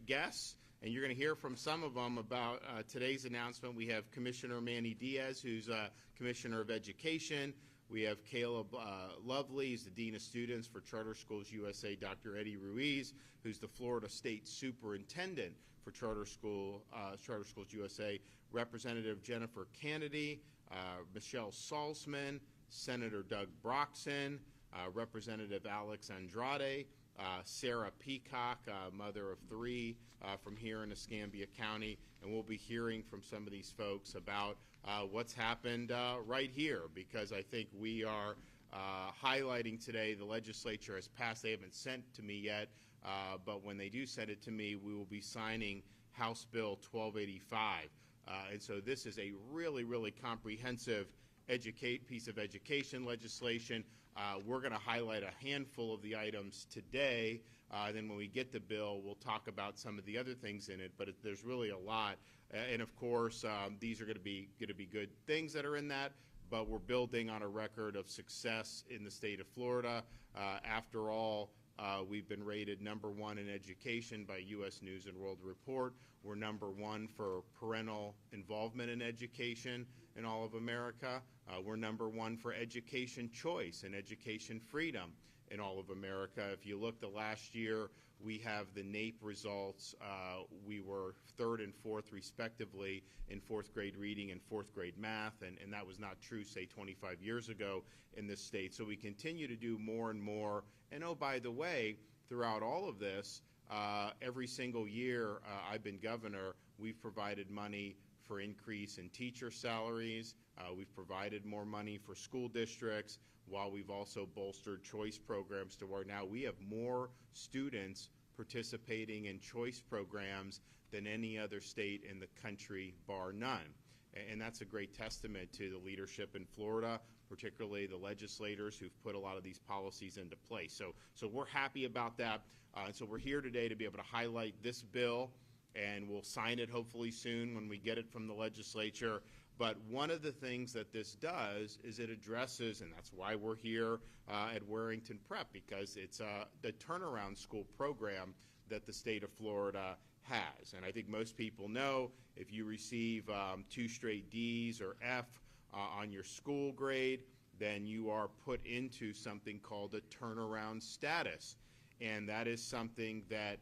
great guests, and you're going to hear from some of them about today's announcement. We have Commissioner Manny Diaz, who's Commissioner of Education. We have Caleb Lovely, he's the Dean of Students for Charter Schools USA, Dr. Eddie Ruiz, who's the Florida State Superintendent for Charter Schools USA, Representative Jennifer Kennedy, Michelle Salzman, Senator Doug Broxson, Representative Alex Andrade, Sarah Peacock, mother of three from here in Escambia County, and we'll be hearing from some of these folks about what's happened right here, because I think we are highlighting today the legislature has passed. They haven't sent to me yet, but when they do send it to me, we will be signing House Bill 1285. And so this is a really, really comprehensive piece of education legislation. We're going to highlight a handful of the items today. Then when we get the bill, we'll talk about some of the other things in it, but there's really a lot. And of course, these are going to be good things that are in that, but we're building on a record of success in the state of Florida. After all, we've been rated #1 in education by U.S. News and World Report. We're #1 for parental involvement in education in all of America. We're #1 for education choice and education freedom in all of America. If you look the last year, we have the NAEP results. We were 3rd and 4th respectively in 4th grade reading and 4th grade math, and that was not true, say, 25 years ago in this state. So we continue to do more and more. And oh, by the way, throughout all of this, every single year I've been governor, we've provided money for increase in teacher salaries. We've provided more money for school districts, while we've also bolstered choice programs to where now we have more students participating in choice programs than any other state in the country, bar none. And that's a great testament to the leadership in Florida, particularly the legislators who've put a lot of these policies into place. So we're happy about that. And so we're here today to be able to highlight this bill, and we'll sign it hopefully soon when we get it from the legislature. But one of the things that this does is it addresses, and that's why we're here at Warrington Prep, because it's the turnaround school program that the state of Florida has. And I think most people know if you receive 2 straight D's or F on your school grade, then you are put into something called a turnaround status. And that is something that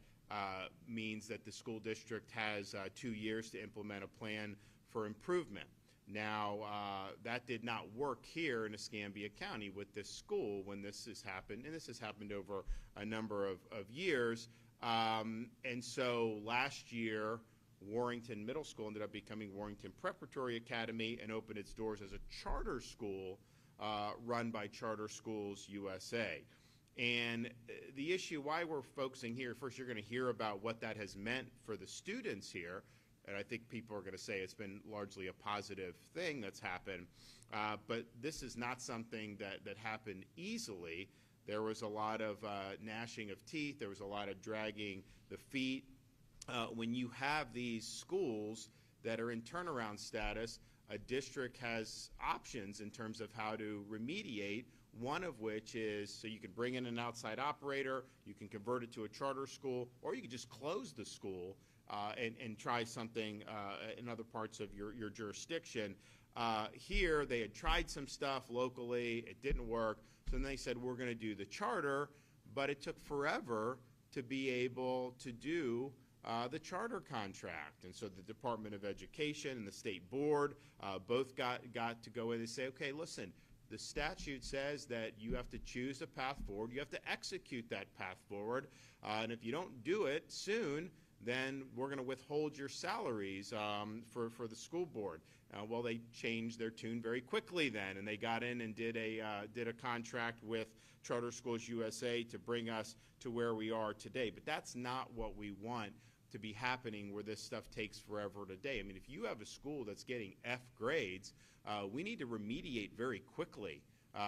means that the school district has 2 years to implement a plan for improvement. Now, that did not work here in Escambia County with this school when this has happened, and this has happened over a number of years. And so last year, Warrington Middle School ended up becoming Warrington Preparatory Academy and opened its doors as a charter school run by Charter Schools USA. And the issue why we're focusing here, first you're going to hear about what that has meant for the students here. And I think people are going to say it's been largely a positive thing that's happened. But this is not something that happened easily. There was a lot of gnashing of teeth. There was a lot of dragging the feet. When you have these schools that are in turnaround status, a district has options in terms of how to remediate, one of which is so you can bring in an outside operator, you can convert it to a charter school, or you can just close the school and try something in other parts of your jurisdiction. Here, they had tried some stuff locally. It didn't work. So then they said, we're going to do the charter, but it took forever to be able to do the charter contract. And so the Department of Education and the State Board both got to go in and say, okay, listen, the statute says that you have to choose a path forward. You have to execute that path forward. And if you don't do it soon, then we're going to withhold your salaries for the school board. Well, they changed their tune very quickly then, and they got in and did a contract with Charter Schools USA to bring us to where we are today. But that's not what we want to be happening, where this stuff takes forever today. I mean, if you have a school that's getting F grades, we need to remediate very quickly.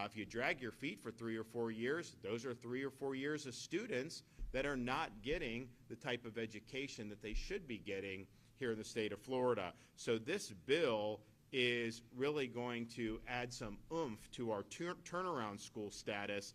If you drag your feet for 3 or 4 years, those are 3 or 4 years of students that are not getting the type of education that they should be getting here in the state of Florida. So this bill is really going to add some oomph to our turnaround school status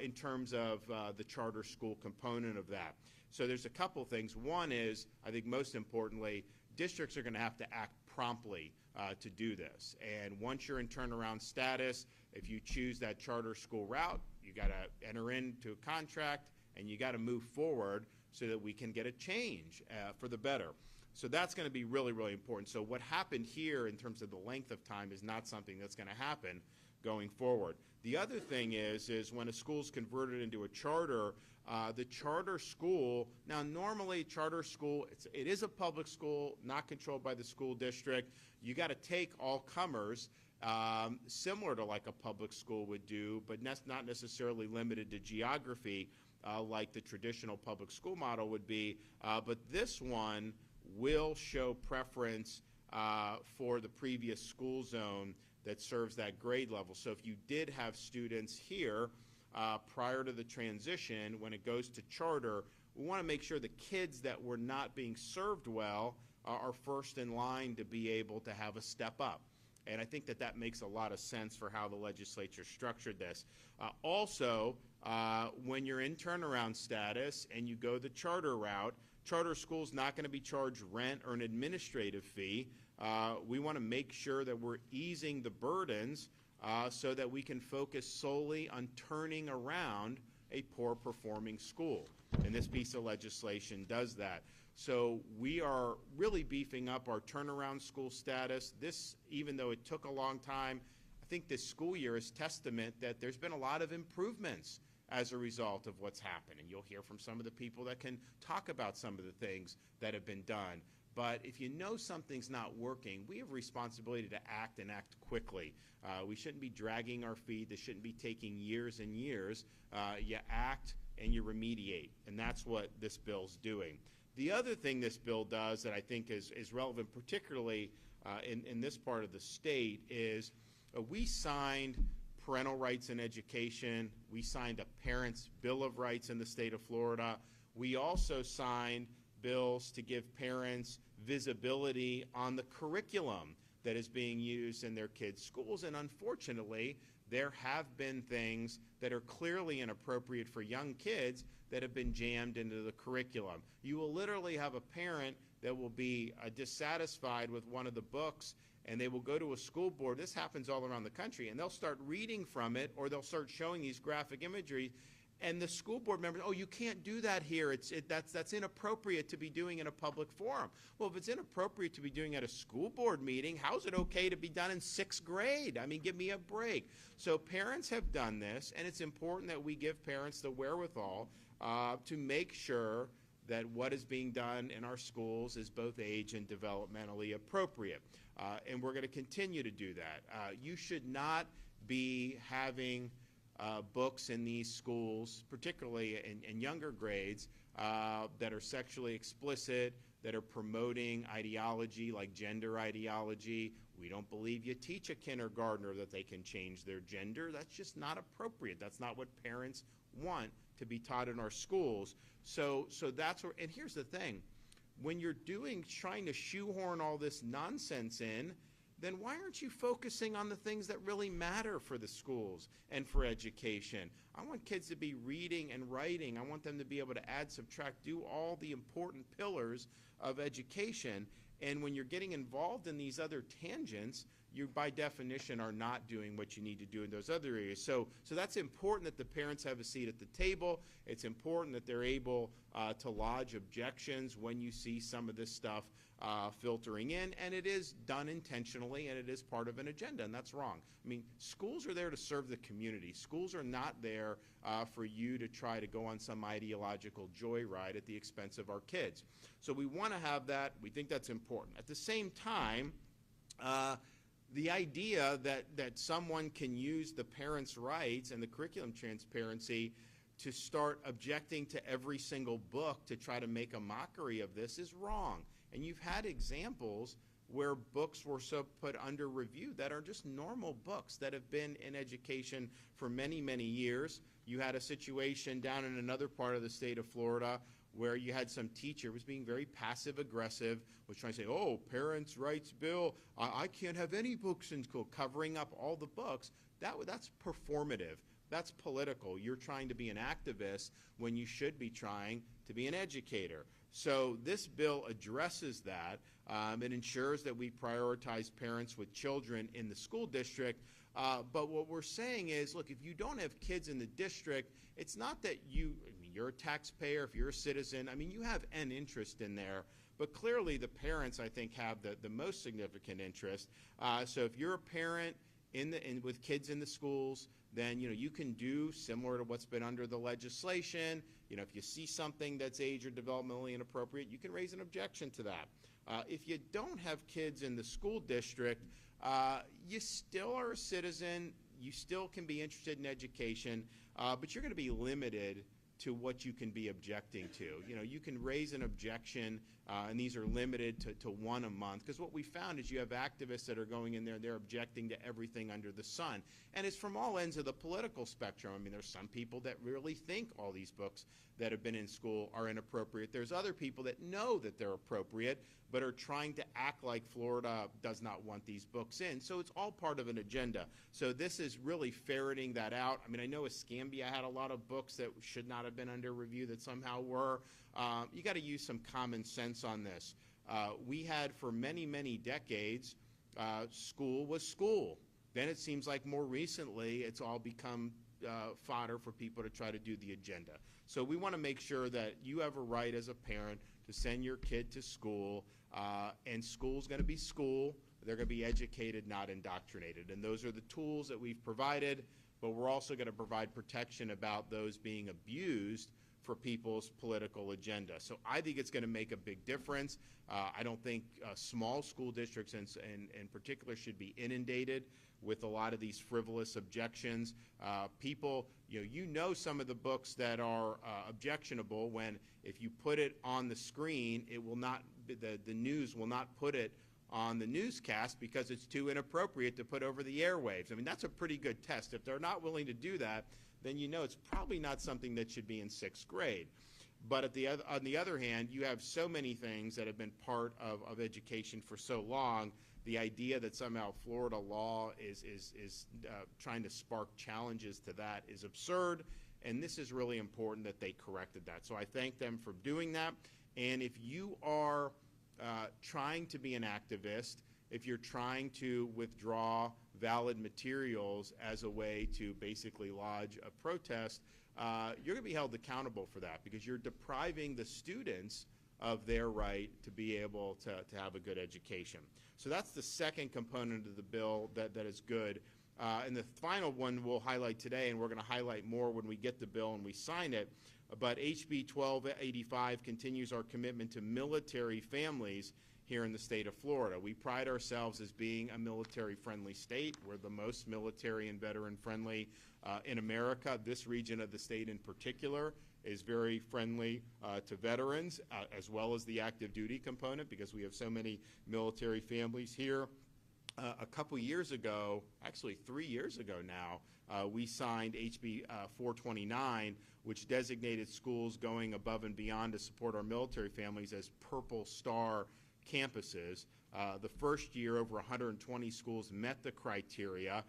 in terms of the charter school component of that. So there's a couple things. One is, I think most importantly, districts are going to have to act promptly to do this. And once you're in turnaround status, if you choose that charter school route, you got to enter into a contract and you got to move forward so that we can get a change for the better. So that's going to be really, really important. So what happened here in terms of the length of time is not something that's going to happen going forward. The other thing is when a school's converted into a charter, the charter school, now normally charter school, it is a public school, not controlled by the school district. You got to take all comers, similar to like a public school would do, but not necessarily limited to geography like the traditional public school model would be. But this one will show preference for the previous school zone that serves that grade level. So if you did have students here prior to the transition, when it goes to charter, we want to make sure the kids that were not being served well are first in line to be able to have a step up. And I think that that makes a lot of sense for how the legislature structured this. Also, when you're in turnaround status and you go the charter route, charter school's not going to be charged rent or an administrative fee. We want to make sure that we're easing the burdens so that we can focus solely on turning around a poor performing school. And this piece of legislation does that. So we are really beefing up our turnaround school status. This, even though it took a long time, I think this school year is testament that there's been a lot of improvements as a result of what's happened. And you'll hear from some of the people that can talk about some of the things that have been done. But if you know something's not working, we have a responsibility to act and act quickly. We shouldn't be dragging our feet. This shouldn't be taking years and years. You act and you remediate, and that's what this bill's doing. The other thing this bill does that I think is relevant, particularly in this part of the state, is we signed parental rights in education. We signed a Parents' Bill of Rights in the state of Florida. We also signed bills to give parents visibility on the curriculum that is being used in their kids' schools. And unfortunately, there have been things that are clearly inappropriate for young kids that have been jammed into the curriculum. You will literally have a parent that will be dissatisfied with one of the books, and they will go to a school board. This happens all around the country, and they'll start reading from it, or they'll start showing these graphic imagery, and the school board members, oh, you can't do that here. That's inappropriate to be doing in a public forum. Well, if it's inappropriate to be doing at a school board meeting, how's it okay to be done in 6th grade? I mean, give me a break. So parents have done this, and it's important that we give parents the wherewithal to make sure that what is being done in our schools is both age and developmentally appropriate. And we're going to continue to do that. You should not be having books in these schools, particularly in younger grades, that are sexually explicit, that are promoting ideology like gender ideology. We don't believe you teach a kindergartner that they can change their gender. That's just not appropriate. That's not what parents want to be taught in our schools. So that's where, and here's the thing, when you're trying to shoehorn all this nonsense in, then why aren't you focusing on the things that really matter for the schools and for education? I want kids to be reading and writing. I want them to be able to add, subtract, do all the important pillars of education. And when you're getting involved in these other tangents, you by definition are not doing what you need to do in those other areas. So that's important that the parents have a seat at the table. It's important that they're able to lodge objections when you see some of this stuff filtering in, and it is done intentionally, and it is part of an agenda, and that's wrong. I mean, schools are there to serve the community. Schools are not there for you to try to go on some ideological joyride at the expense of our kids. So we want to have that. We think that's important. At the same time, the idea that someone can use the parents' rights and the curriculum transparency to start objecting to every single book to try to make a mockery of this is wrong. And you've had examples where books were put under review that are just normal books that have been in education for many, many years. You had a situation down in another part of the state of Florida where you had some teacher was being very passive-aggressive, was trying to say, oh, parents' rights bill, I can't have any books in school, covering up all the books. That's performative. That's political. You're trying to be an activist when you should be trying to be an educator. So this bill addresses that. It ensures that we prioritize parents with children in the school district. But what we're saying is, look, if you don't have kids in the district, it's not that you're a taxpayer, if you're a citizen, you have an interest in there. But clearly the parents, I think, have the most significant interest. So if you're a parent with kids in the schools, then you can do similar to what's been under the legislation. If you see something that's age or developmentally inappropriate, you can raise an objection to that. If you don't have kids in the school district, you still are a citizen. You still can be interested in education, but you're going to be limited to what you can be objecting to. You can raise an objection, and these are limited to one a month, because what we found is you have activists that are going in there, they're objecting to everything under the sun. And it's from all ends of the political spectrum. There's some people that really think all these books that have been in school are inappropriate. There's other people that know that they're appropriate, but are trying to act like Florida does not want these books in. So it's all part of an agenda. So this is really ferreting that out. I know Escambia had a lot of books that should not have been under review that somehow were. You got to use some common sense on this. We had for many, many decades, school was school. Then it seems like more recently it's all become fodder for people to try to do the agenda. So we want to make sure that you have a right as a parent to send your kid to school, and school's going to be school. They're going to be educated, not indoctrinated. And those are the tools that we've provided, but we're also going to provide protection about those being abused for people's political agenda. So I think it's going to make a big difference. I don't think small school districts in particular should be inundated with a lot of these frivolous objections. People, some of the books that are objectionable when if you put it on the screen, it will not, the news will not put it on the newscast because it's too inappropriate to put over the airwaves. That's a pretty good test. If they're not willing to do that, then it's probably not something that should be in 6th grade. But on the other hand, you have so many things that have been part of education for so long. The idea that somehow Florida law is trying to spark challenges to that is absurd, and this is really important that they corrected that. So I thank them for doing that. And if you are trying to be an activist, if you're trying to withdraw valid materials as a way to basically lodge a protest, you're going to be held accountable for that because you're depriving the students of their right to be able to have a good education. So that's the second component of the bill that is good. And the final one we'll highlight today, and we're going to highlight more when we get the bill and we sign it, but HB 1285 continues our commitment to military families here in the state of Florida. We pride ourselves as being a military-friendly state. We're the most military and veteran-friendly in America. This region of the state in particular is very friendly to veterans, as well as the active duty component, because we have so many military families here. A couple years ago, actually 3 years ago now, we signed HB 429, which designated schools going above and beyond to support our military families as Purple Star campuses. The first year, over 120 schools met the criteria.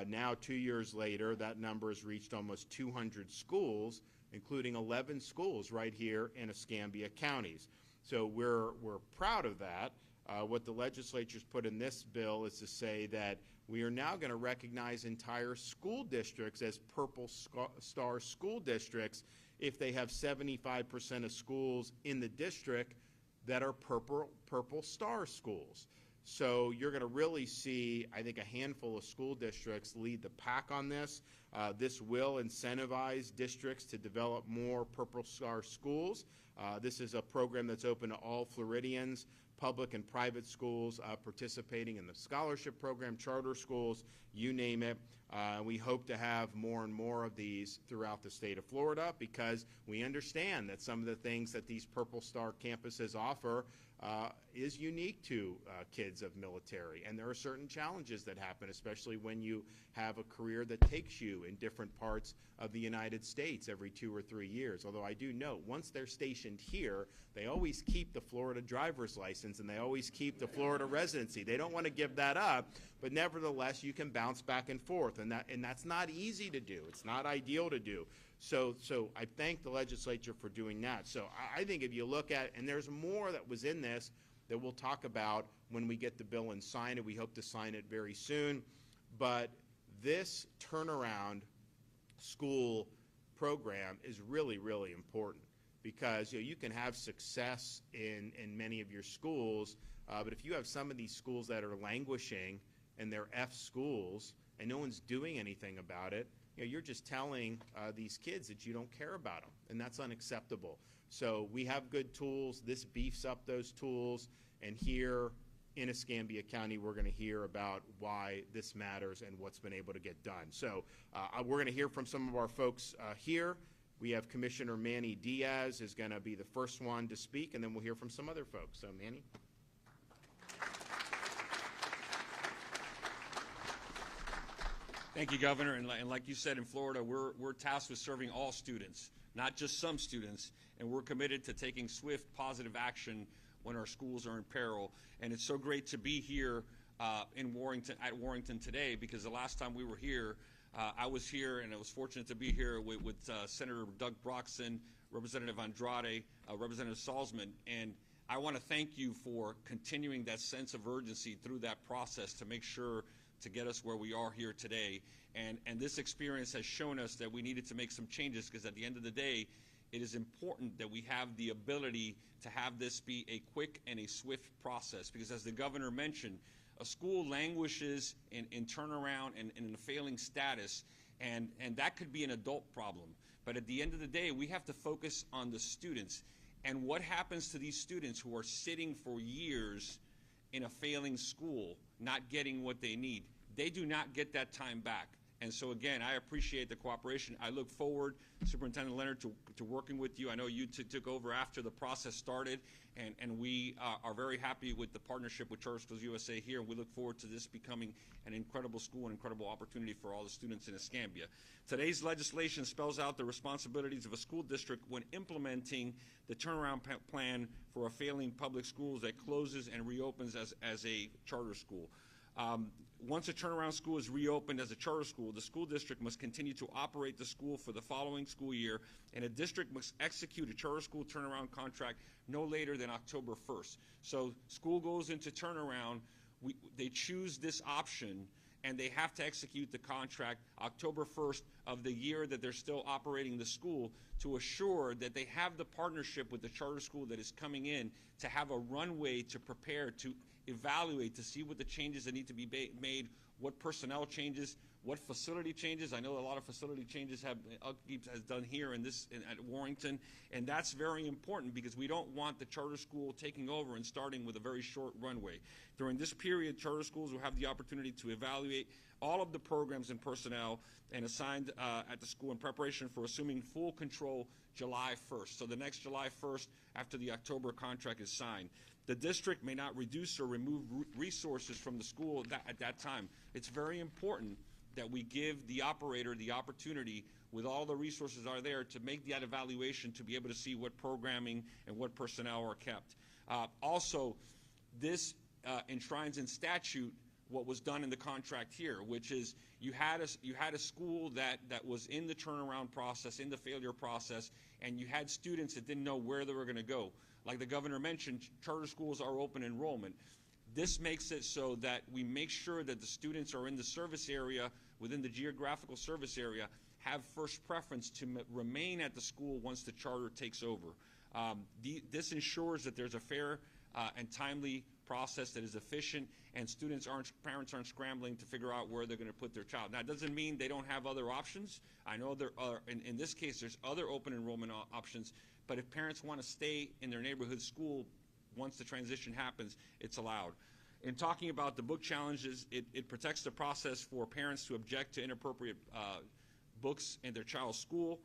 Now, 2 years later, that number has reached almost 200 schools, including 11 schools right here in Escambia counties. So we're proud of that. What the legislature's put in this bill is to say that we are now going to recognize entire school districts as Purple Star school districts if they have 75% of schools in the district that are Purple Star schools. So you're going to really see, I think, a handful of school districts lead the pack on this. This will incentivize districts to develop more Purple Star schools. This is a program that's open to all Floridians, public and private schools participating in the scholarship program, charter schools, you name it. We hope to have more and more of these throughout the state of Florida because we understand that some of the things that these Purple Star campuses offer is unique to kids of military. And there are certain challenges that happen, especially when you have a career that takes you in different parts of the United States every 2 or 3 years. Although I do note, once they're stationed here, they always keep the Florida driver's license and they always keep the Florida residency. They don't want to give that up, but nevertheless, you can bounce back and forth. and that's not easy to do. It's not ideal to do. So I thank the legislature for doing that. So I think if you look at, and there's more that was in this that we'll talk about when we get the bill and sign it. We hope to sign it very soon. But this turnaround school program is really, really important, because you can have success in many of your schools, but if you have some of these schools that are languishing and they're F schools and no one's doing anything about it, you're just telling these kids that you don't care about them, and that's unacceptable. So we have good tools. This beefs up those tools, and here in Escambia County, we're going to hear about why this matters and what's been able to get done. So we're going to hear from some of our folks here. We have Commissioner Manny Diaz is going to be the first one to speak, and then we'll hear from some other folks. So, Manny. Thank you, Governor. And like you said, in Florida, we're tasked with serving all students, not just some students, and we're committed to taking swift, positive action when our schools are in peril. And it's so great to be here at Warrington today, because the last time we were here, I was here, and I was fortunate to be here with Senator Doug Broxson, Representative Andrade, Representative Salzman, and I want to thank you for continuing that sense of urgency through that process to make sure to get us where we are here today. And this experience has shown us that we needed to make some changes, because at the end of the day, it is important that we have the ability to have this be a quick and a swift process, because as the governor mentioned, a school languishes in turnaround and in a failing status, and that could be an adult problem. But at the end of the day, we have to focus on the students and what happens to these students who are sitting for years in a failing school, not getting what they need. They do not get that time back. And so again, I appreciate the cooperation. I look forward, Superintendent Leonard, to working with you. I know you took over after the process started, and we are very happy with the partnership with Charter Schools USA here, and we look forward to this becoming an incredible school, an incredible opportunity for all the students in Escambia. Today's legislation spells out the responsibilities of a school district when implementing the turnaround plan for a failing public schools that closes and reopens as a charter school. Once a turnaround school is reopened as a charter school, the school district must continue to operate the school for the following school year, and a district must execute a charter school turnaround contract no later than October 1st. So school goes into turnaround, they choose this option, and they have to execute the contract October 1st of the year that they're still operating the school, to assure that they have the partnership with the charter school that is coming in to have a runway to prepare, to evaluate, to see what the changes that need to be made, what personnel changes, what facility changes. I know a lot of facility changes Upkeep has done here at Warrington, and that's very important, because we don't want the charter school taking over and starting with a very short runway. During this period, charter schools will have the opportunity to evaluate all of the programs and personnel and assigned at the school in preparation for assuming full control July 1st. So the next July 1st, after the October contract is signed. The district may not reduce or remove resources from the school at that time. It's very important that we give the operator the opportunity, with all the resources are there, to make that evaluation, to be able to see what programming and what personnel are kept. Also, this enshrines in statute what was done in the contract here, which is you had a school that was in the turnaround process, in the failure process, and you had students that didn't know where they were going to go. Like the governor mentioned, charter schools are open enrollment. This makes it so that we make sure that the students are in the service area, within the geographical service area, have first preference to remain at the school once the charter takes over. This ensures that there's a fair and timely process that is efficient, and parents aren't scrambling to figure out where they're going to put their child. Now, it doesn't mean they don't have other options. I know there are, in this case, there's other open enrollment options, but if parents want to stay in their neighborhood school once the transition happens, it's allowed. In talking about the book challenges, it protects the process for parents to object to inappropriate books in their child's school.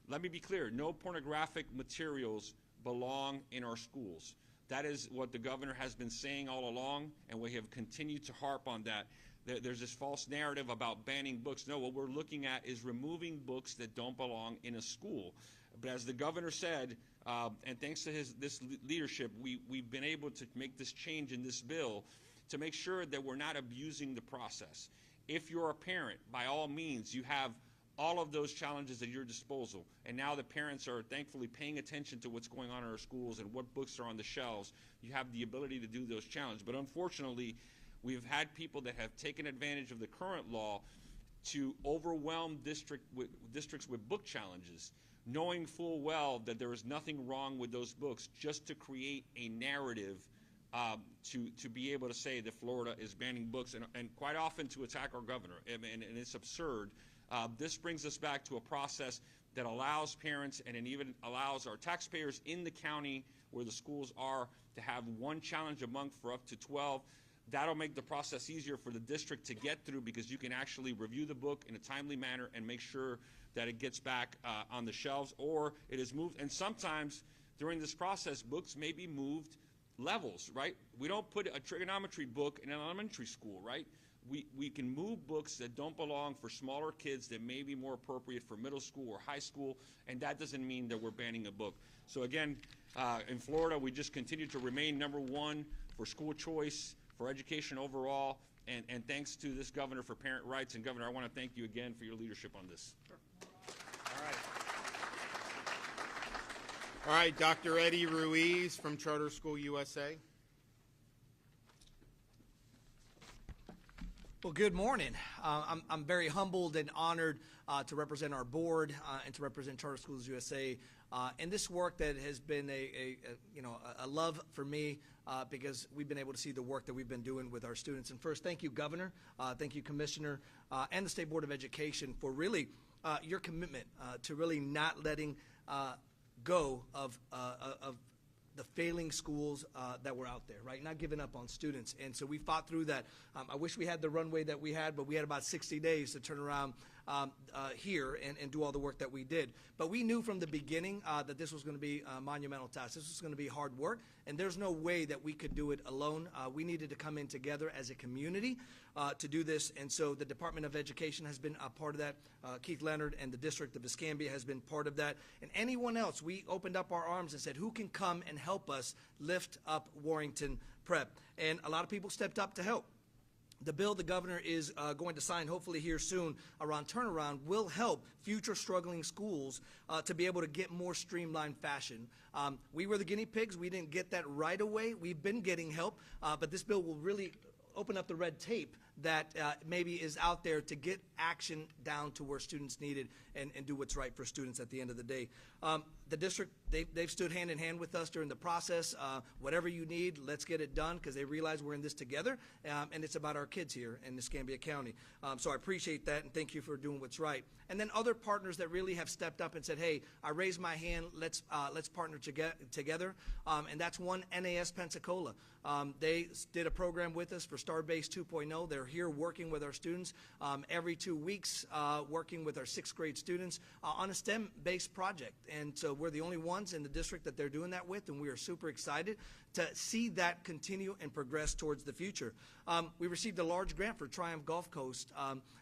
Let me be clear, no pornographic materials belong in our schools. That is what the governor has been saying all along, and we have continued to harp on that. There's this false narrative about banning books. No, what we're looking at is removing books that don't belong in a school. But as the governor said, and thanks to this leadership, we've been able to make this change in this bill to make sure that we're not abusing the process. If you're a parent, by all means, you have all of those challenges at your disposal. And now the parents are thankfully paying attention to what's going on in our schools and what books are on the shelves. You have the ability to do those challenges. But unfortunately, we've had people that have taken advantage of the current law to overwhelm districts with book challenges, knowing full well that there is nothing wrong with those books, just to create a narrative to be able to say that Florida is banning books, and quite often to attack our governor. And it's absurd. This brings us back to a process that allows parents, and it even allows our taxpayers in the county where the schools are, to have one challenge a month for up to 12. That'll make the process easier for the district to get through, because you can actually review the book in a timely manner and make sure that it gets back on the shelves, or it is moved. And sometimes during this process, books may be moved levels, right? We don't put a trigonometry book in an elementary school, right? We can move books that don't belong for smaller kids that may be more appropriate for middle school or high school, and that doesn't mean that we're banning a book. So again, in Florida, we just continue to remain #1 for school choice, for education overall, and thanks to this governor for parent rights. And Governor, I want to thank you again for your leadership on this. Sure. All right, Dr. Eddie Ruiz from Charter School USA. Well, good morning. I'm very humbled and honored to represent our board and to represent Charter Schools USA in this work that has been a love for me because we've been able to see the work that we've been doing with our students. And first, thank you, Governor, thank you, Commissioner, and the State Board of Education for really your commitment to really not letting go of the failing schools that were out there, right? Not giving up on students. And so we fought through that. I wish we had the runway that we had, but we had about 60 days to turn around here and do all the work that we did. But we knew from the beginning that this was going to be a monumental task. This was going to be hard work, and there's no way that we could do it alone. We needed to come in together as a community to do this, and so the Department of Education has been a part of that. Keith Leonard and the District of Escambia has been part of that. And anyone else, we opened up our arms and said, who can come and help us lift up Warrington Prep? And a lot of people stepped up to help. The bill the governor is going to sign hopefully here soon around turnaround will help future struggling schools to be able to get more streamlined fashion. We were the guinea pigs. We didn't get that right away. We've been getting help, but this bill will really open up the red tape that maybe is out there to get action down to where students need it and do what's right for students at the end of the day. The district, they've stood hand in hand with us during the process. Whatever you need, let's get it done, because they realize we're in this together, and it's about our kids here in Escambia County. So I appreciate that, and thank you for doing what's right. And then other partners that really have stepped up and said, hey, I raised my hand, let's partner together, and that's one, NAS Pensacola. They did a program with us for Star-Based 2.0. They're here working with our students every 2 weeks, working with our 6th grade students on a STEM-based project. And so we're the only ones in the district that they're doing that with, and we are super excited to see that continue and progress towards the future. We received a large grant for Triumph Gulf Coast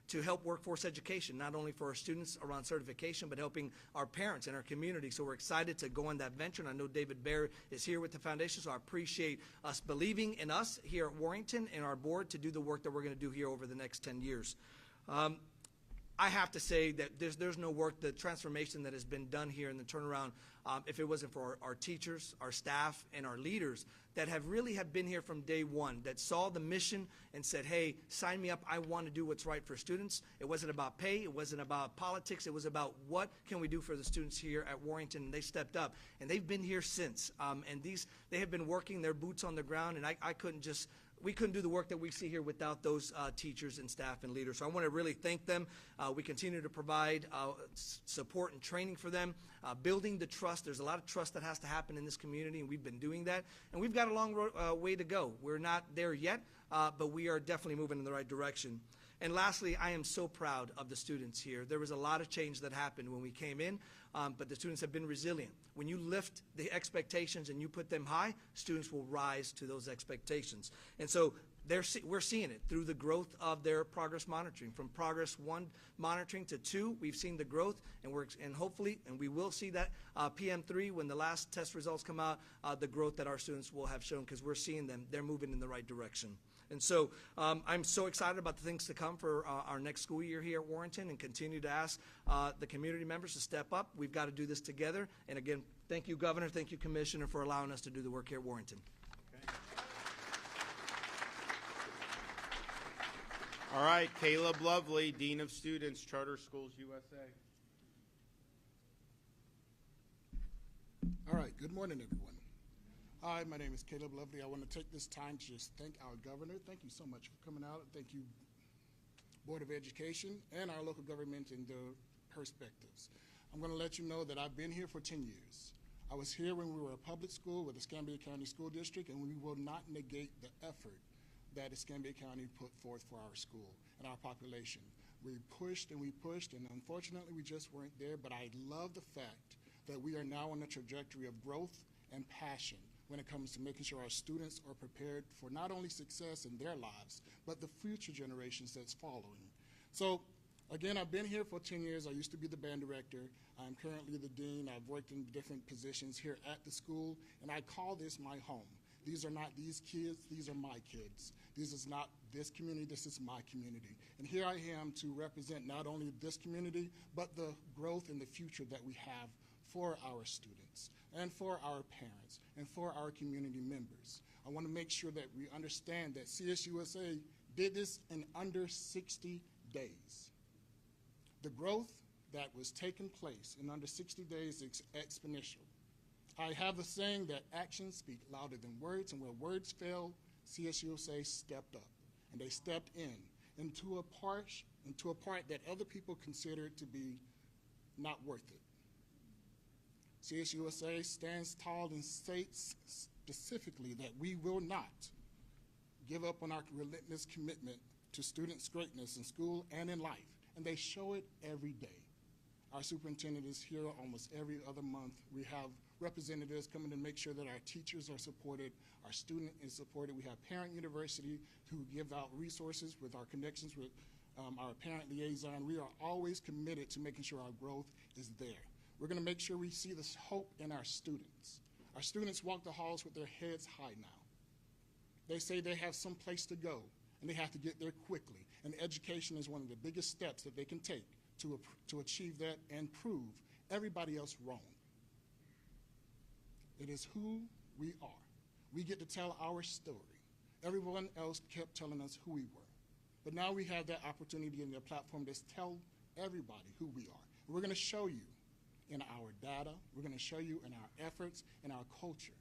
to help workforce education, not only for our students around certification, but helping our parents and our community. So we're excited to go on that venture, and I know David Baer is here with the foundation, so I appreciate us believing in us here at Warrington and our board to do the work that we're going to do here over the next 10 years. I have to say that there's no work, the transformation that has been done here in the turnaround, if it wasn't for our teachers, our staff, and our leaders that have really been here from day one, that saw the mission and said, hey, sign me up, I want to do what's right for students. It wasn't about pay, it wasn't about politics, it was about what can we do for the students here at Warrington, and they stepped up. And they've been here since, and they have been working their boots on the ground, and we couldn't do the work that we see here without those teachers and staff and leaders. So I want to really thank them. We continue to provide support and training for them, building the trust. There's a lot of trust that has to happen in this community, and we've been doing that. And we've got a long way to go. We're not there yet, but we are definitely moving in the right direction. And lastly, I am so proud of the students here. There was a lot of change that happened when we came in, but the students have been resilient. When you lift the expectations and you put them high, students will rise to those expectations. And so we're seeing it through the growth of their progress monitoring. From progress 1 monitoring to 2, we've seen the growth, and hopefully, and we will see that PM3 when the last test results come out, the growth that our students will have shown, because we're seeing them. They're moving in the right direction. And so I'm so excited about the things to come for our next school year here at Warrenton, and continue to ask the community members to step up. We've got to do this together. And again, thank you, Governor, thank you, Commissioner, for allowing us to do the work here at Warrenton. All right, Caleb Lovely, Dean of Students, Charter Schools USA. All right, good morning, everyone. Hi, my name is Caleb Lovely. I want to take this time to just thank our governor. Thank you so much for coming out. Thank you, Board of Education, and our local government and their perspectives. I'm going to let you know that I've been here for 10 years. I was here when we were a public school with the Escambia County School District, and we will not negate the effort that Escambia County put forth for our school and our population. We pushed, and unfortunately we just weren't there, but I love the fact that we are now on a trajectory of growth and passion when it comes to making sure our students are prepared for not only success in their lives, but the future generations that's following. So, again, I've been here for 10 years. I used to be the band director. I'm currently the dean. I've worked in different positions here at the school, and I call this my home. These are not these kids, these are my kids. This is not this community, this is my community. And here I am to represent not only this community, but the growth and the future that we have for our students and for our parents and for our community members. I want to make sure that we understand that CSUSA did this in under 60 days. The growth that was taking place in under 60 days is exponential. I have a saying that actions speak louder than words, and where words fail, CSUSA stepped up, and they stepped into a part that other people considered to be not worth it. CSUSA stands tall and states specifically that we will not give up on our relentless commitment to students' greatness in school and in life, and they show it every day. Our superintendent is here almost every other month. We have representatives coming to make sure that our teachers are supported, our student is supported. We have Parent University who give out resources with our connections with our parent liaison. We are always committed to making sure our growth is there. We're going to make sure we see this hope in our students. Our students walk the halls with their heads high now. They say they have some place to go, and they have to get there quickly. And education is one of the biggest steps that they can take to achieve that and prove everybody else wrong. It is who we are. We get to tell our story. Everyone else kept telling us who we were. But now we have that opportunity in the platform to tell everybody who we are. And we're going to show you in our data, we're going to show you in our efforts, in our culture.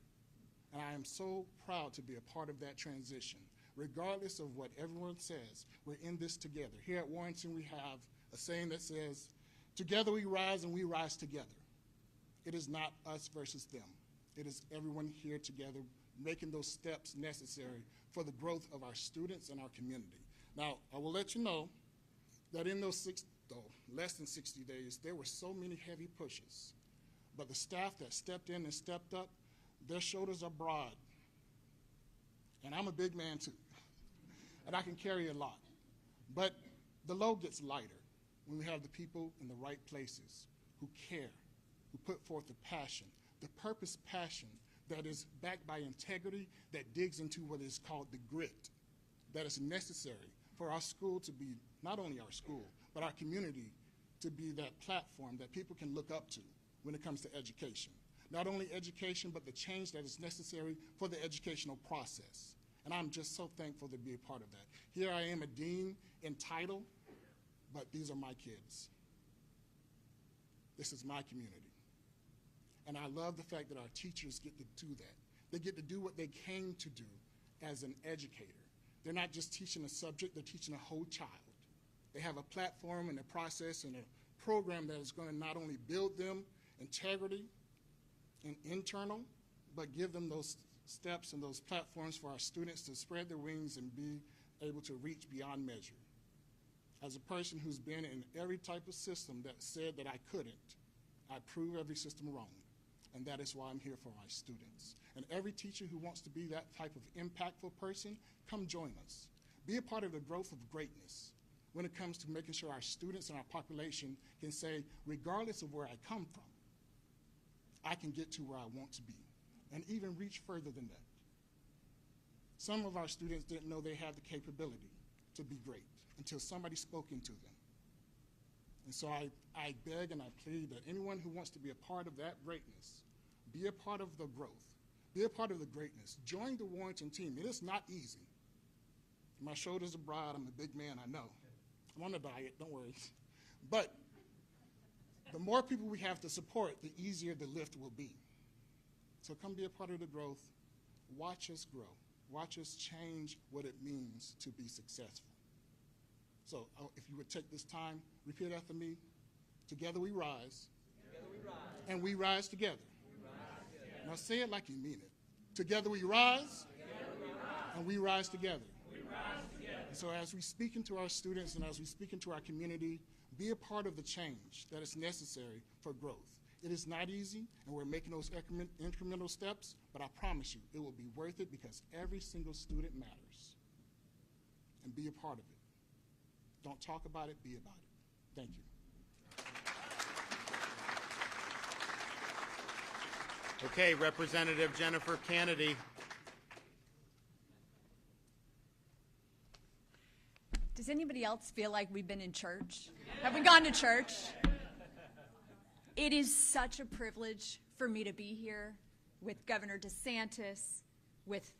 And I am so proud to be a part of that transition. Regardless of what everyone says, we're in this together. Here at Warrenton, we have a saying that says, together we rise and we rise together. It is not us versus them. It is everyone here together making those steps necessary for the growth of our students and our community. Now, I will let you know that in those less than 60 days, there were so many heavy pushes. But the staff that stepped in and stepped up, their shoulders are broad. And I'm a big man too, and I can carry a lot. But the load gets lighter when we have the people in the right places who care, who put forth the passion, the purpose passion that is backed by integrity, that digs into what is called the grit that is necessary for our school to be, not only our school, but our community to be that platform that people can look up to when it comes to education. Not only education, but the change that is necessary for the educational process. And I'm just so thankful to be a part of that. Here I am, a dean in title, but these are my kids. This is my community. And I love the fact that our teachers get to do that. They get to do what they came to do as an educator. They're not just teaching a subject, they're teaching a whole child. They have a platform and a process and a program that is going to not only build them integrity and internal, but give them those steps and those platforms for our students to spread their wings and be able to reach beyond measure. As a person who's been in every type of system that said that I couldn't, I prove every system wrong. and that is why I'm here for our students. And every teacher who wants to be that type of impactful person, come join us. Be a part of the growth of greatness when it comes to making sure our students and our population can say, regardless of where I come from, I can get to where I want to be, and even reach further than that. Some of our students didn't know they had the capability to be great until somebody spoke into them. And so I beg and I plead that anyone who wants to be a part of that greatness, be a part of the growth, be a part of the greatness. Join the Warrenton team. It is not easy. My shoulders are broad. I'm a big man, I know. I'm on a diet, don't worry. But the more people we have to support, the easier the lift will be. So come be a part of the growth. Watch us grow. Watch us change what it means to be successful. So if you would take this time, repeat after me. Together we rise. Together we rise. And we rise together. We rise together. Now say it like you mean it. Together we rise. Together we rise. And we rise together. We rise together. And so as we speak into our students and as we speak into our community, be a part of the change that is necessary for growth. It is not easy, and we're making those incremental steps, but I promise you, it will be worth it because every single student matters. And be a part of it. Don't talk about it, be about it. Thank you. Okay, Representative Jennifer Kennedy. Does anybody else feel like we've been in church? Have we gone to church? It is such a privilege for me to be here with Governor DeSantis, with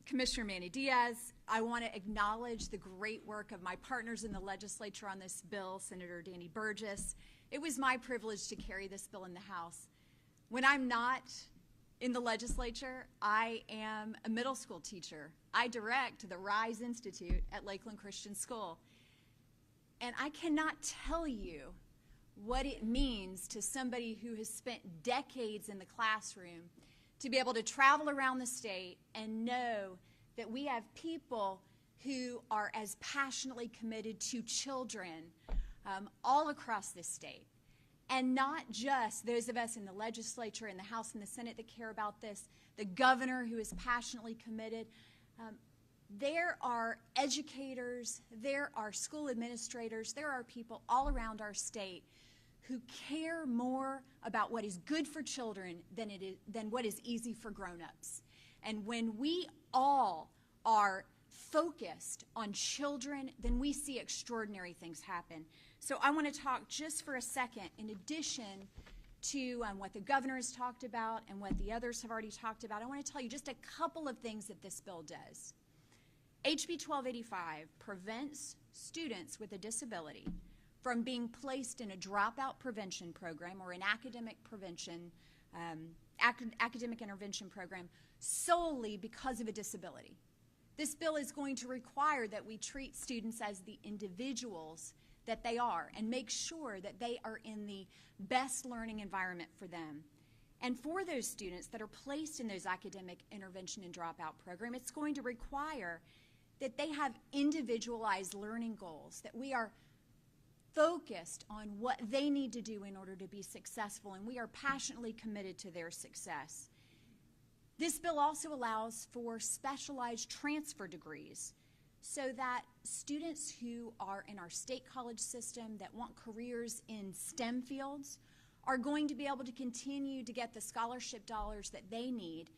Commissioner Manny Diaz. I want to acknowledge the great work of my partners in the legislature on this bill, Senator Danny Burgess. It was my privilege to carry this bill in the House. When I'm not in the legislature, I am a middle school teacher. I direct the RISE Institute at Lakeland Christian School. And I cannot tell you what it means to somebody who has spent decades in the classroom to be able to travel around the state and know that we have people who are as passionately committed to children all across this state. And not just those of us in the legislature, in the House and the Senate that care about this, the governor who is passionately committed. There are educators, there are school administrators, there are people all around our state who care more about what is good for children than what is easy for grown-ups. And when we all are focused on children, then we see extraordinary things happen. So I want to talk just for a second, in addition to what the governor has talked about and what the others have already talked about, I want to tell you just a couple of things that this bill does. HB 1285 prevents students with a disability from being placed in a dropout prevention program or an academic prevention, academic intervention program solely because of a disability. This bill is going to require that we treat students as the individuals that they are and make sure that they are in the best learning environment for them. And for those students that are placed in those academic intervention and dropout program, it's going to require that they have individualized learning goals, that we are focused on what they need to do in order to be successful, and we are passionately committed to their success. This bill also allows for specialized transfer degrees so that students who are in our state college system that want careers in STEM fields are going to be able to continue to get the scholarship dollars that they need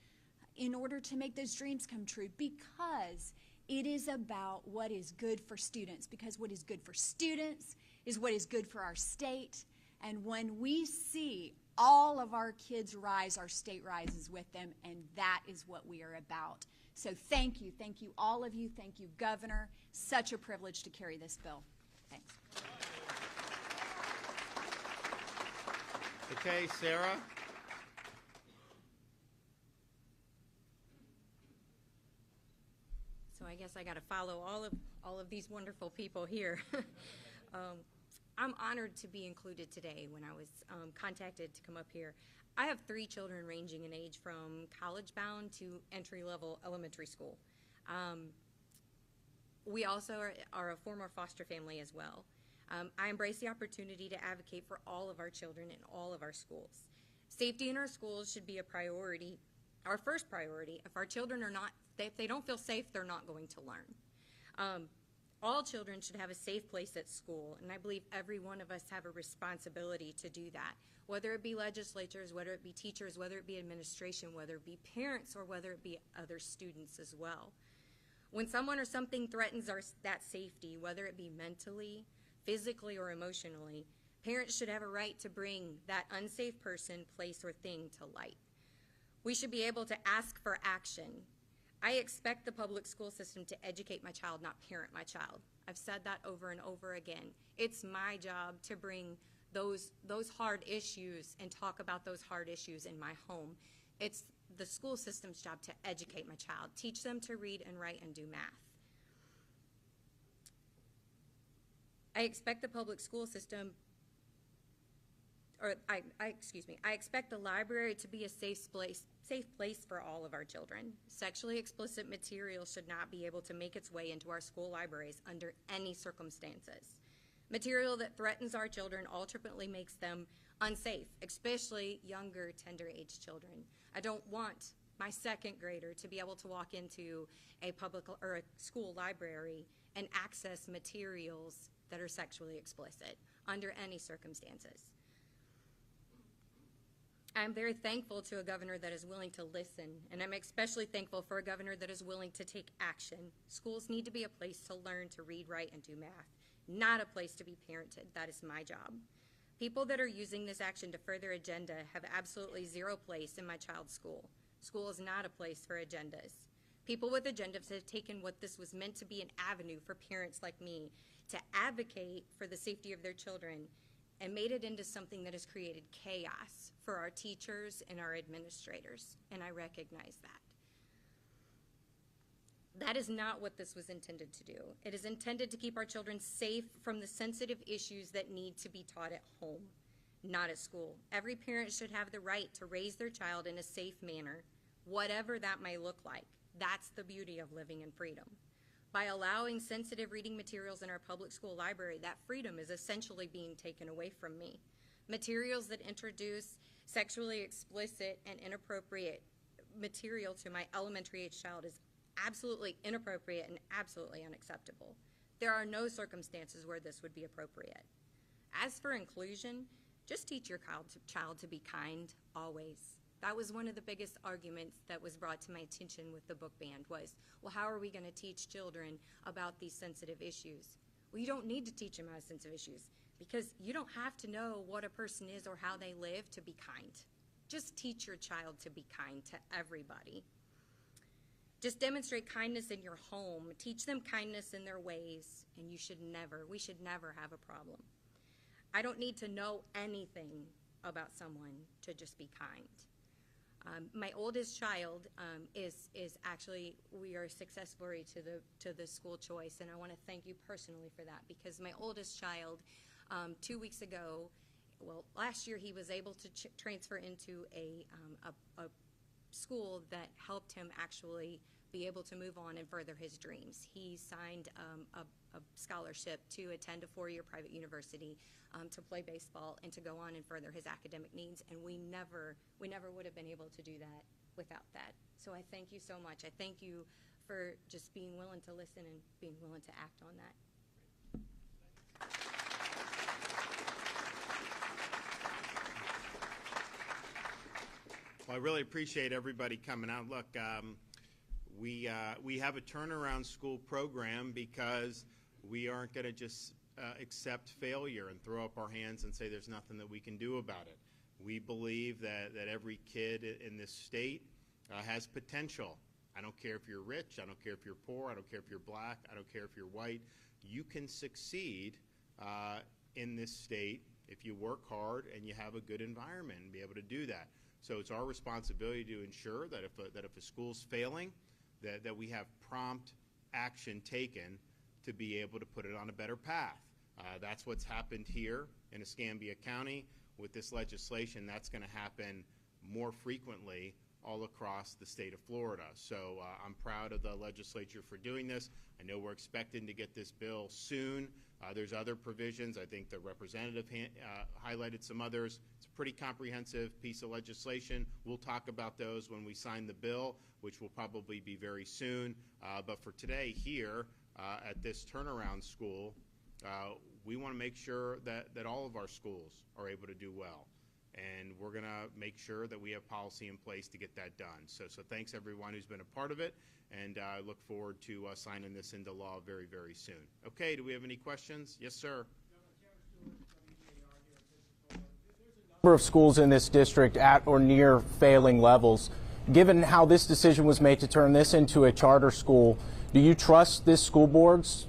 in order to make those dreams come true, because it is about what is good for students, because what is good for students is what is good for our state. And when we see all of our kids rise, our state rises with them, and that is what we are about. So thank you, all of you, thank you, Governor. Such a privilege to carry this bill. Thanks. Okay, Sarah. So I guess I got to follow all of these wonderful people here. I'm honored to be included today. When I was contacted to come up here, I have 3 children ranging in age from college-bound to entry-level elementary school. We also are a former foster family as well. I embrace the opportunity to advocate for all of our children in all of our schools. Safety in our schools should be a priority, our first priority. If our children are not, if they don't feel safe, they're not going to learn. All children should have a safe place at school, and I believe every one of us have a responsibility to do that, whether it be legislatures, whether it be teachers, whether it be administration, whether it be parents, or whether it be other students as well. When someone or something threatens that safety, whether it be mentally, physically, or emotionally, parents should have a right to bring that unsafe person, place, or thing to light. We should be able to ask for action. I expect the public school system to educate my child, not parent my child. I've said that over and over again. It's my job to bring those hard issues and talk about those hard issues in my home. It's the school system's job to educate my child, teach them to read and write and do math. I expect the public school system, I expect the library to be a safe place for all of our children. Sexually explicit material should not be able to make its way into our school libraries under any circumstances. Material that threatens our children ultimately makes them unsafe, especially younger, tender-age children. I don't want my second grader to be able to walk into a public or a school library and access materials that are sexually explicit under any circumstances. I'm very thankful to a governor that is willing to listen, and I'm especially thankful for a governor that is willing to take action. Schools need to be a place to learn to read, write, and do math, not a place to be parented. That is my job. People that are using this action to further agenda have absolutely zero place in my child's school. School is not a place for agendas. People with agendas have taken what this was meant to be an avenue for parents like me to advocate for the safety of their children and made it into something that has created chaos for our teachers and our administrators, and I recognize that. That is not what this was intended to do. It is intended to keep our children safe from the sensitive issues that need to be taught at home, not at school. Every parent should have the right to raise their child in a safe manner, whatever that may look like. That's the beauty of living in freedom. By allowing sensitive reading materials in our public school library, that freedom is essentially being taken away from me. Materials that introduce sexually explicit and inappropriate material to my elementary age child is absolutely inappropriate and absolutely unacceptable. There are no circumstances where this would be appropriate. As for inclusion, just teach your child to be kind always. That was one of the biggest arguments that was brought to my attention with the book ban was, well, how are we going to teach children about these sensitive issues? Well, you don't need to teach them about sensitive issues because you don't have to know what a person is or how they live to be kind. Just teach your child to be kind to everybody. Just demonstrate kindness in your home. Teach them kindness in their ways, and we should never have a problem. I don't need to know anything about someone to just be kind. My oldest child is actually, we are a success story to the school choice, and I want to thank you personally for that because my oldest child, 2 weeks ago, well, last year he was able to transfer into a school that helped him actually be able to move on and further his dreams. He signed a scholarship to attend a four-year private university to play baseball and to go on and further his academic needs, and we never would have been able to do that without that. So I thank you so much. I thank you for just being willing to listen and being willing to act on that. Well, I really appreciate everybody coming out. Look, we have a turnaround school program because we aren't going to just accept failure and throw up our hands and say there's nothing that we can do about it. We believe that every kid in this state has potential. I don't care if you're rich, I don't care if you're poor, I don't care if you're black, I don't care if you're white. You can succeed in this state if you work hard and you have a good environment and be able to do that. So it's our responsibility to ensure that if a school's failing, that we have prompt action taken to be able to put it on a better path. That's what's happened here in Escambia County. With this legislation, that's going to happen more frequently all across the state of Florida. So I'm proud of the legislature for doing this. I know we're expecting to get this bill soon. There's other provisions. I think the representative highlighted some others. It's a pretty comprehensive piece of legislation. We'll talk about those when we sign the bill, which will probably be very soon. But for today here at this turnaround school, we want to make sure that all of our schools are able to do well. And we're going to make sure that we have policy in place to get that done. So thanks everyone who's been a part of it, and I look forward to signing this into law very, very soon. Okay, do we have any questions? Yes, sir. Number of schools in this district at or near failing levels. Given how this decision was made to turn this into a charter school, do you trust this school board's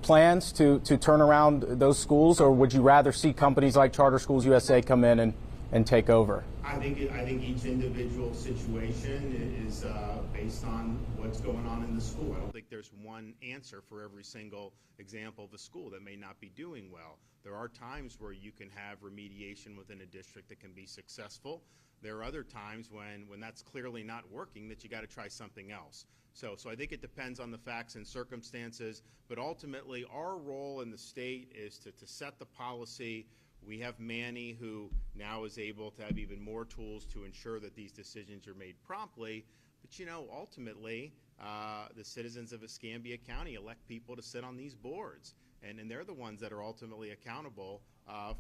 plans to turn around those schools, or would you rather see companies like Charter Schools USA come in and take over? I think each individual situation is based on what's going on in the school. I don't think there's one answer for every single example of a school that may not be doing well. There are times where you can have remediation within a district that can be successful. There are other times when that's clearly not working that you got to try something else. So I think it depends on the facts and circumstances, but ultimately our role in the state is to set the policy. We have Manny, who now is able to have even more tools to ensure that these decisions are made promptly. But, you know, ultimately, the citizens of Escambia County elect people to sit on these boards. And they're the ones that are ultimately accountable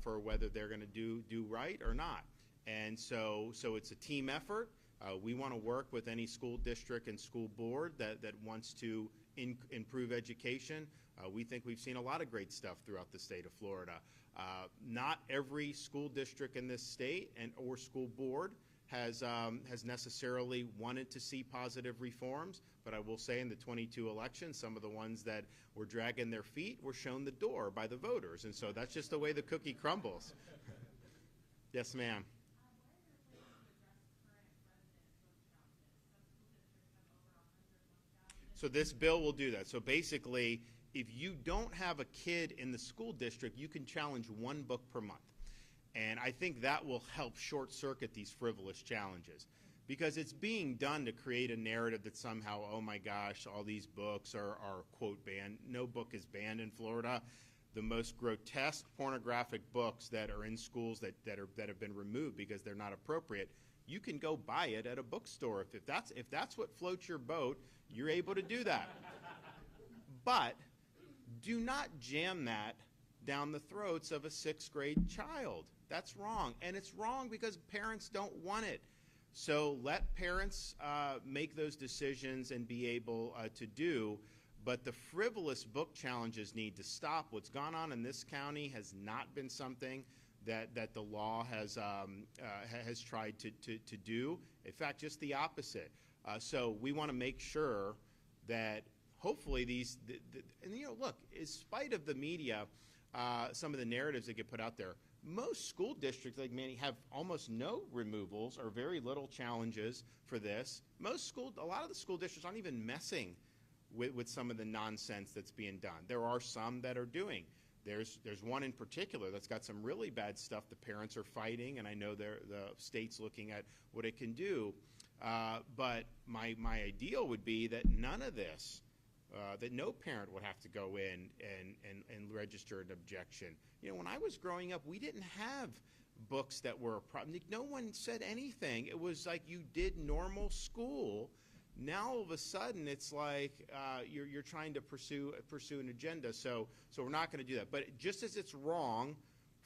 for whether they're going to do right or not. And so it's a team effort. We want to work with any school district and school board that wants to improve education. We think we've seen a lot of great stuff throughout the state of Florida. Not every school district in this state or school board has necessarily wanted to see positive reforms, but I will say in the 22 elections, some of the ones that were dragging their feet were shown the door by the voters, and so that's just the way the cookie crumbles. Yes, ma'am. So this bill will do that. So basically, if you don't have a kid in the school district, you can challenge one book per month. And I think that will help short circuit these frivolous challenges, because it's being done to create a narrative that somehow, oh my gosh, all these books are quote banned. No book is banned in Florida. The most grotesque pornographic books that are in schools that have been removed because they're not appropriate, you can go buy it at a bookstore. If that's what floats your boat, you're able to do that. But do not jam that down the throats of a 6th grade child. That's wrong. And it's wrong because parents don't want it. So let parents make those decisions and be able to do. But the frivolous book challenges need to stop. What's gone on in this county has not been something that the law has tried to do. In fact, just the opposite. So we want to make sure that hopefully and you know, look, in spite of the media, some of the narratives that get put out there, most school districts like Manny have almost no removals or very little challenges for this. A lot of the school districts aren't even messing with some of the nonsense that's being done. There are some that are doing. There's one in particular that's got some really bad stuff the parents are fighting, and I know the state's looking at what it can do. But my ideal would be that none of this, that no parent would have to go in and register an objection. You know, when I was growing up, we didn't have books that were a problem. No one said anything. It was like you did normal school. Now all of a sudden it's like you're trying to pursue an agenda. So we're not going to do that. But just as it's wrong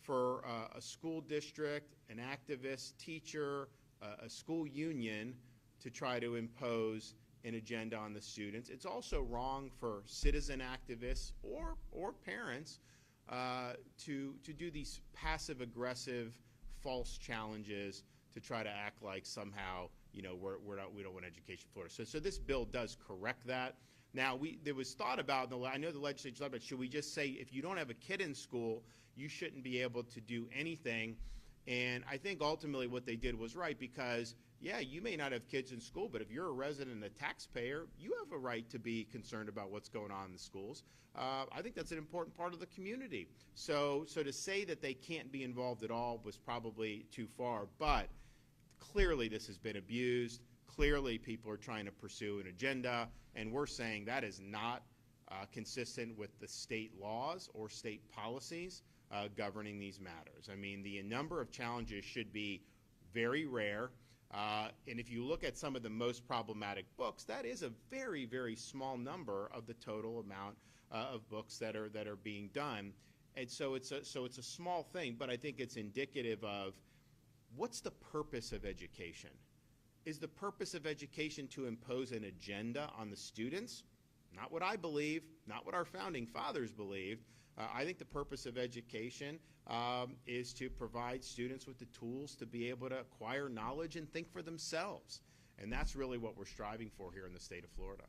for a school district, an activist, teacher, a school union to try to impose an agenda on the students, it's also wrong for citizen activists or parents to do these passive aggressive false challenges to try to act like somehow, you know, we don't want education in Florida. So this bill does correct that. Now there was thought about, I know the legislature thought about, should we just say if you don't have a kid in school, you shouldn't be able to do anything? And I think ultimately what they did was right, because yeah, you may not have kids in school, but if you're a resident and a taxpayer, you have a right to be concerned about what's going on in the schools. I think that's an important part of the community. So to say that they can't be involved at all was probably too far, but clearly this has been abused. Clearly, people are trying to pursue an agenda, and we're saying that is not consistent with the state laws or state policies governing these matters. I mean, the number of challenges should be very rare. And if you look at some of the most problematic books, that is a very, very small number of the total amount of books that are being done. And so it's a small thing, but I think it's indicative of what's the purpose of education. Is the purpose of education to impose an agenda on the students? Not what I believe, not what our founding fathers believed. I think the purpose of education is to provide students with the tools to be able to acquire knowledge and think for themselves. And that's really what we're striving for here in the state of Florida.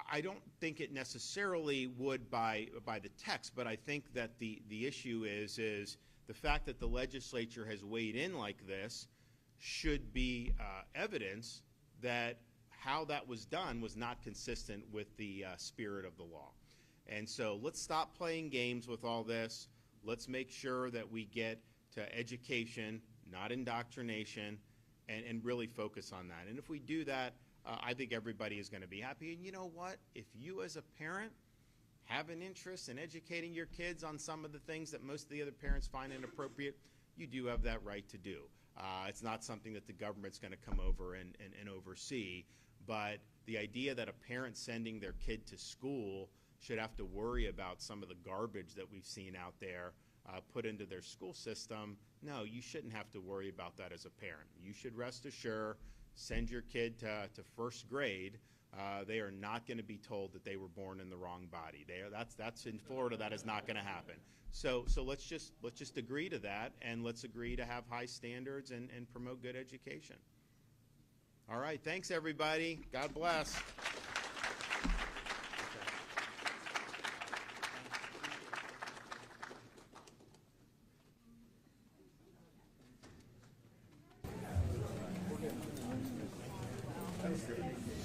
I don't think it necessarily would by the text, but I think that the issue is the fact that the legislature has weighed in like this should be evidence that how that was done was not consistent with the spirit of the law. And so let's stop playing games with all this. Let's make sure that we get to education, not indoctrination, and really focus on that. And if we do that, I think everybody is going to be happy. And you know what? If you as a parent have an interest in educating your kids on some of the things that most of the other parents find inappropriate, you do have that right to do. It's not something that the government's going to come over and oversee, but the idea that a parent sending their kid to school should have to worry about some of the garbage that we've seen out there put into their school system, no, you shouldn't have to worry about that as a parent. You should rest assured, send your kid to first grade. They are not going to be told that they were born in the wrong body. That's in Florida. That is not going to happen. So let's just agree to that, and let's agree to have high standards and promote good education. All right. Thanks, everybody. God bless. Thank you.